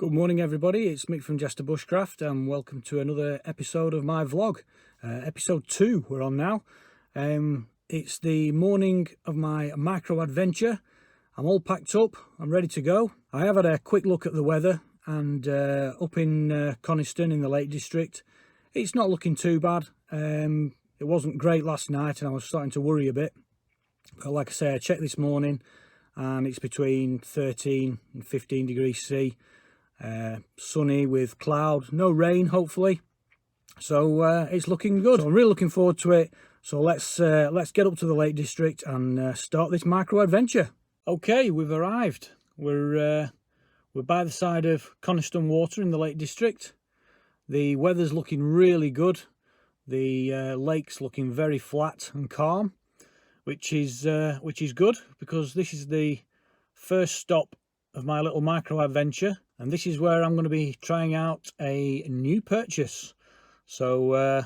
Good morning everybody, it's Mick from Jester Bushcraft and welcome to another episode of my vlog. Episode 2 we're on now. It's the morning of my micro adventure. I'm all packed up, I'm ready to go. I have had a quick look at the weather and up in Coniston in the Lake District, it's not looking too bad. It wasn't great last night and I was starting to worry a bit. But like I say, I checked this morning and it's between 13 and 15 degrees C. Sunny with cloud, no rain hopefully, so it's looking good. So I'm really looking forward to it. So let's get up to the Lake District and start this micro adventure. Okay, we've arrived. We're by the side of Coniston Water in the Lake District. The weather's looking really good. The lake's looking very flat and calm, which is good because this is the first stop of my little micro adventure. And this is where I'm going to be trying out a new purchase. So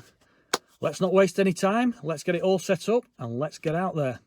let's not waste any time. Let's get it all set up and let's get out there.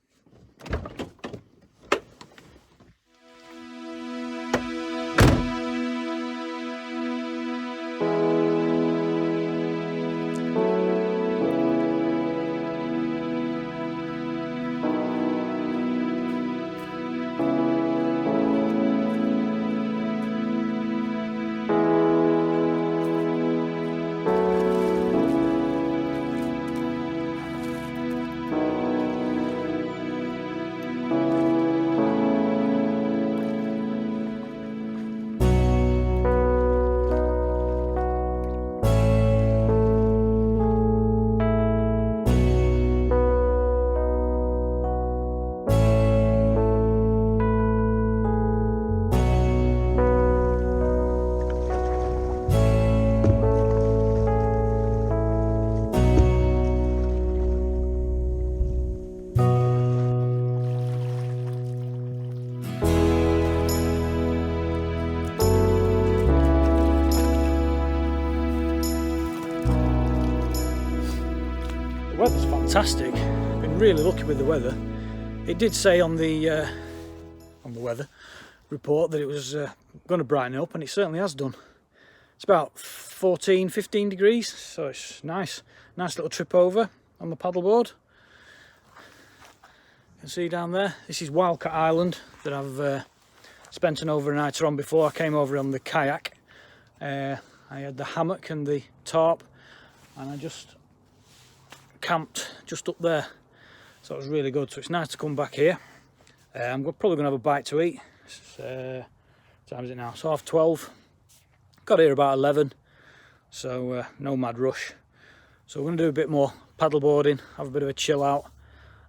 The weather's fantastic. Been really lucky with the weather. It did say on the weather report that it was going to brighten up, and it certainly has done. It's about 14-15 degrees, so it's nice little trip over on the paddleboard. You can see down there, this is Wildcat Island that I've spent an overnighter on before. I came over on the kayak. I had the hammock and the tarp, and I just camped just up there, so it was really good. So it's nice to come back here. I'm probably going to have a bite to eat. What time is it now? It's 12:30. Got here about 11, so no mad rush. So we're going to do a bit more paddleboarding, have a bit of a chill out,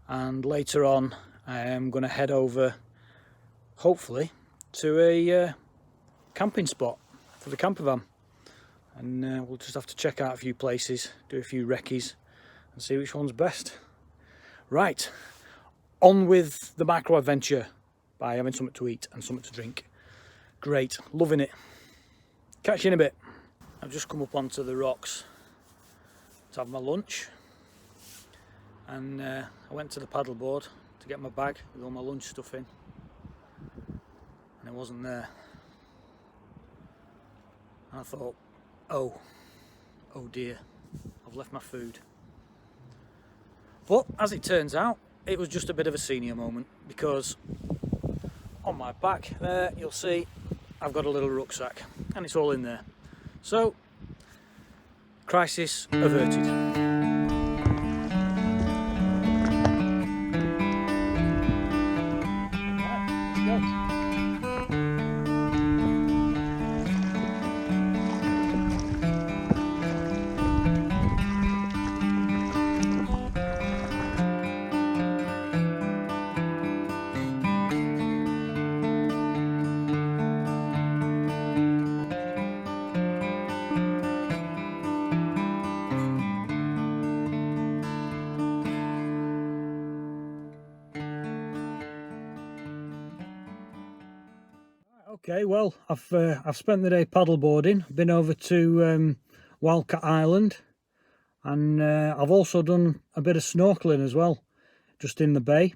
and later on I'm going to head over, hopefully, to a camping spot for the campervan, and we'll just have to check out a few places, do a few recce's and see which one's best. Right, on with the micro adventure by having something to eat and something to drink. Great, loving it. Catch you in a bit. I've just come up onto the rocks to have my lunch, and I went to the paddleboard to get my bag with all my lunch stuff in, and it wasn't there. And I thought, oh dear, I've left my food. But as it turns out, it was just a bit of a senior moment, because on my back there you'll see I've got a little rucksack and it's all in there. So, crisis averted. Okay, well, I've spent the day paddleboarding, been over to Wildcat Island, and I've also done a bit of snorkeling as well, just in the bay.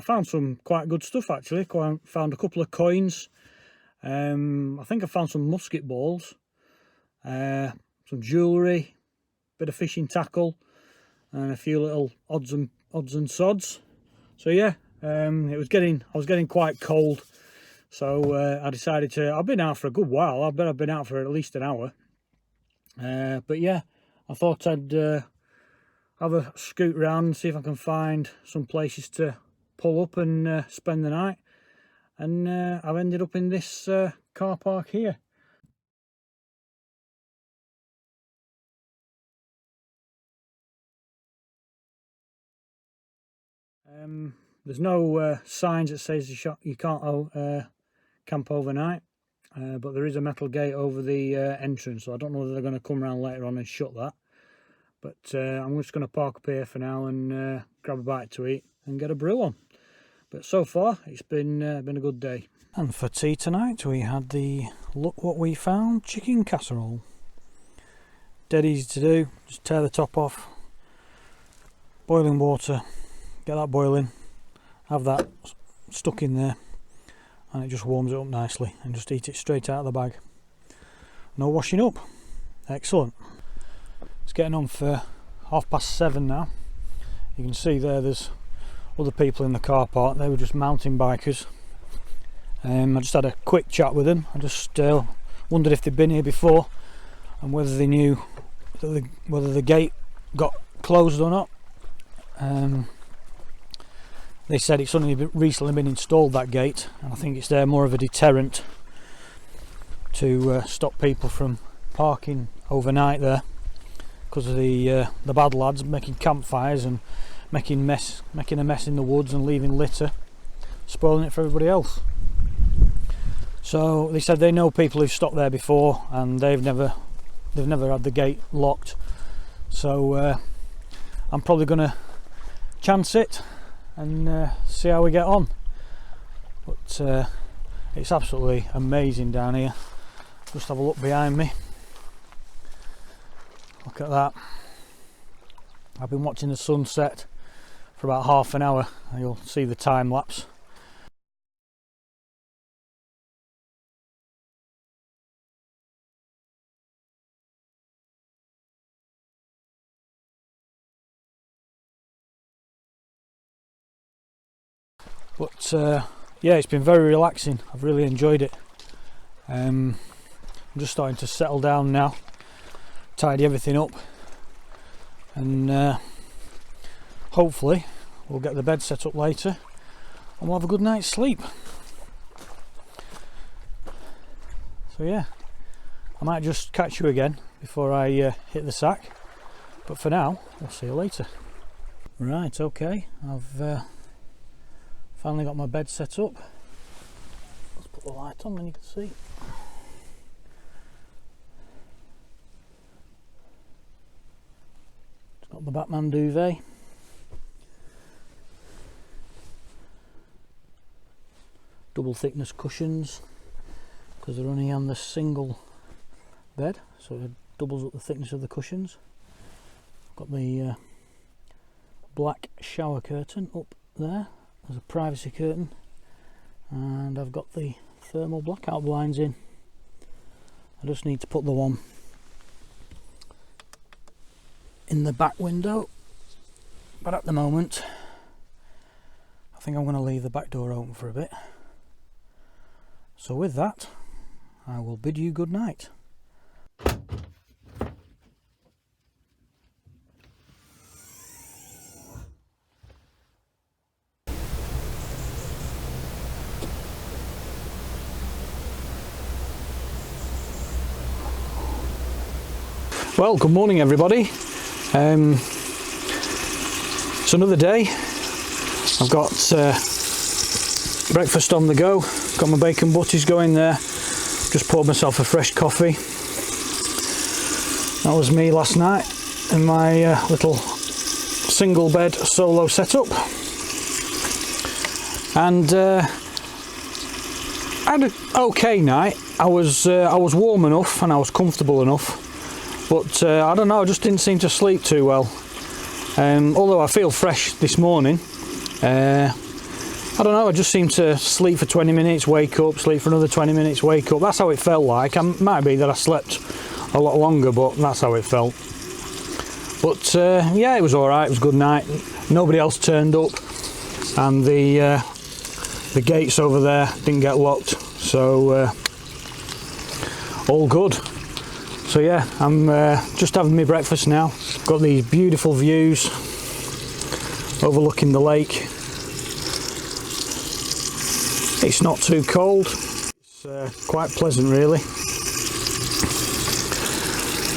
found some quite good stuff actually. Found a couple of coins. I think I found some musket balls, some jewellery, bit of fishing tackle, and a few little odds and sods. So yeah, I was getting quite cold, so I decided to. I've been out for a good while. I bet I've been out for at least an hour. But yeah, I thought I'd have a scoot around and see if I can find some places to pull up and spend the night. And I've ended up in this car park here. There's no signs that says you can't camp overnight, but there is a metal gate over the entrance, so I don't know whether they're going to come around later on and shut that. But I'm just going to park up here for now and grab a bite to eat and get a brew on. But so far it's been a good day. And for tea tonight we had the look what we found chicken casserole. Dead easy to do. Just tear the top off, boiling water, get that boiling, have that stuck in there, and it just warms it up nicely, and just eat it straight out of the bag. No washing up. Excellent. It's getting on for 7:30 now. You can see there's other people in the car park. They were just mountain bikers. I just had a quick chat with them. I just wondered if they'd been here before and whether they knew whether the gate got closed or not. They said it's only recently been installed, that gate, and I think it's there more of a deterrent to stop people from parking overnight there, because of the bad lads making campfires and making a mess in the woods and leaving litter, spoiling it for everybody else. So they said they know people who've stopped there before, and they've never had the gate locked. So I'm probably going to chance it and see how we get on. But it's absolutely amazing down here. Just have a look behind me. Look at that. I've been watching the sunset for about half an hour. You'll see the time lapse. But yeah, it's been very relaxing. I've really enjoyed it. I'm just starting to settle down now, tidy everything up, and hopefully we'll get the bed set up later and we'll have a good night's sleep. So yeah, I might just catch you again before I hit the sack, but for now we'll see you later. Right, okay, I've finally got my bed set up. Let's put the light on, then you can see. It's got the Batman duvet. Double thickness cushions, because they're only on the single bed, so it doubles up the thickness of the cushions. Got the black shower curtain up there as a privacy curtain, and I've got the thermal blackout blinds in. I just need to put the one in the back window, but at the moment I think I'm going to leave the back door open for a bit. So with that, I will bid you good night. Well, good morning everybody. It's another day. I've got breakfast on the go, got my bacon butties going there, just poured myself a fresh coffee. That was me last night in my little single bed solo setup, and I had an okay night. I was warm enough and I was comfortable enough, but I don't know, I just didn't seem to sleep too well. Although I feel fresh this morning, I don't know, I just seem to sleep for 20 minutes, wake up, sleep for another 20 minutes, wake up. That's how it felt like. It might be that I slept a lot longer, but that's how it felt. But yeah, it was alright, it was a good night. Nobody else turned up, and the gates over there didn't get locked, so all good. So yeah, I'm just having my breakfast now. Got these beautiful views overlooking the lake. It's not too cold, it's quite pleasant really.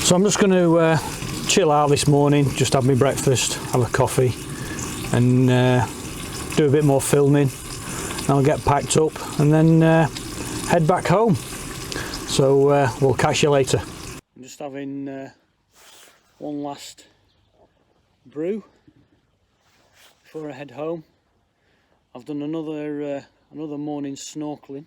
So I'm just going to chill out this morning, just have my breakfast, have a coffee, and do a bit more filming. I'll get packed up and then head back home. So we'll catch you later. I'm just having one last brew before I head home. I've done another morning snorkeling.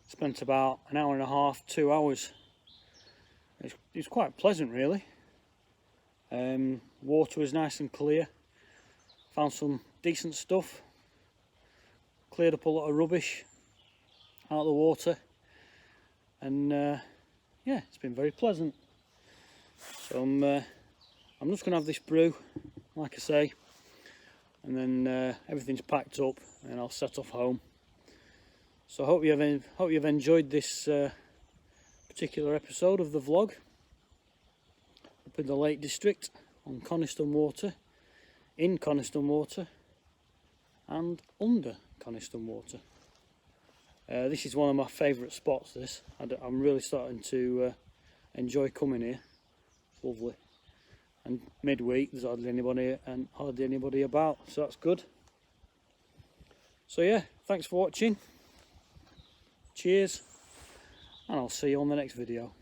Spent about an hour and a half, 2 hours. It's quite pleasant really. Water was nice and clear. Found some decent stuff. Cleared up a lot of rubbish out of the water. And yeah, it's been very pleasant. So I'm just going to have this brew, like I say. And then everything's packed up and I'll set off home. So I hope you've enjoyed this particular episode of the vlog up in the Lake District on Coniston Water, in Coniston Water and under Coniston Water. This is one of my favourite spots. I'm really starting to enjoy coming here. It's lovely, and midweek there's hardly anybody about, so that's good. So yeah, thanks for watching. Cheers, and I'll see you on the next video.